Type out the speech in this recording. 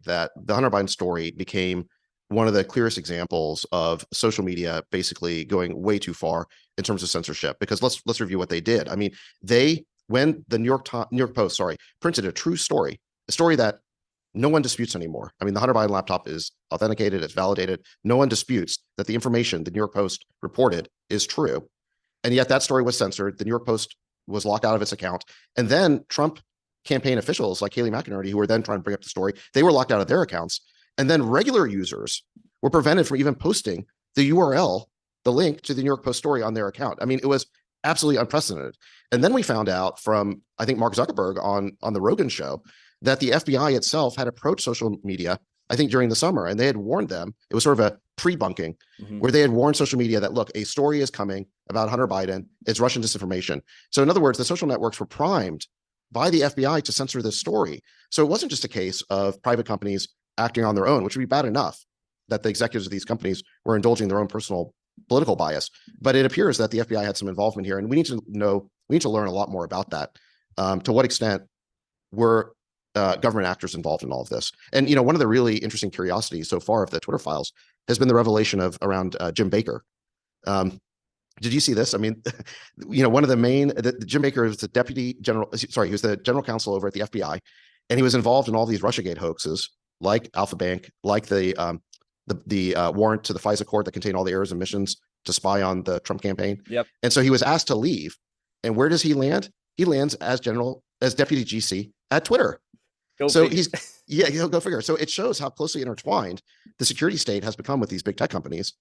that the Hunter Biden story became one of the clearest examples of social media basically going way too far in terms of censorship. Because let's review what they did. I mean, when the New York Post, printed a true story, a story that no one disputes anymore. I mean, the Hunter Biden laptop is authenticated, it's validated. No one disputes that the information the New York Post reported is true. And yet that story was censored. The New York Post was locked out of its account. And then Trump campaign officials like Haley McInerney, who were then trying to bring up the story, they were locked out of their accounts. And then regular users were prevented from even posting the URL, the link to the New York Post story on their account. I mean, it was absolutely unprecedented. And then we found out from, I think, Mark Zuckerberg on the Rogan show that the FBI itself had approached social media, I think during the summer, and they had warned them. It was sort of a pre-bunking where they had warned social media that, look, a story is coming about Hunter Biden. It's Russian disinformation. So in other words, the social networks were primed by the FBI to censor this story. So it wasn't just a case of private companies acting on their own, which would be bad enough that the executives of these companies were indulging their own personal political bias. But it appears that the FBI had some involvement here, and we need to learn a lot more about that. To what extent were government actors involved in all of this? And one of the really interesting curiosities so far of the Twitter files has been the revelation of around Jim Baker. Did you see this? I mean, one of the main Jim Baker was the he was the general counsel over at the FBI, and he was involved in all these Russiagate hoaxes, like Alpha Bank, like the warrant to the FISA court that contained all the errors and omissions to spy on the Trump campaign. Yep. And so he was asked to leave. And where does he land? He lands as deputy GC at Twitter. He'll go figure. So it shows how closely intertwined the security state has become with these big tech companies.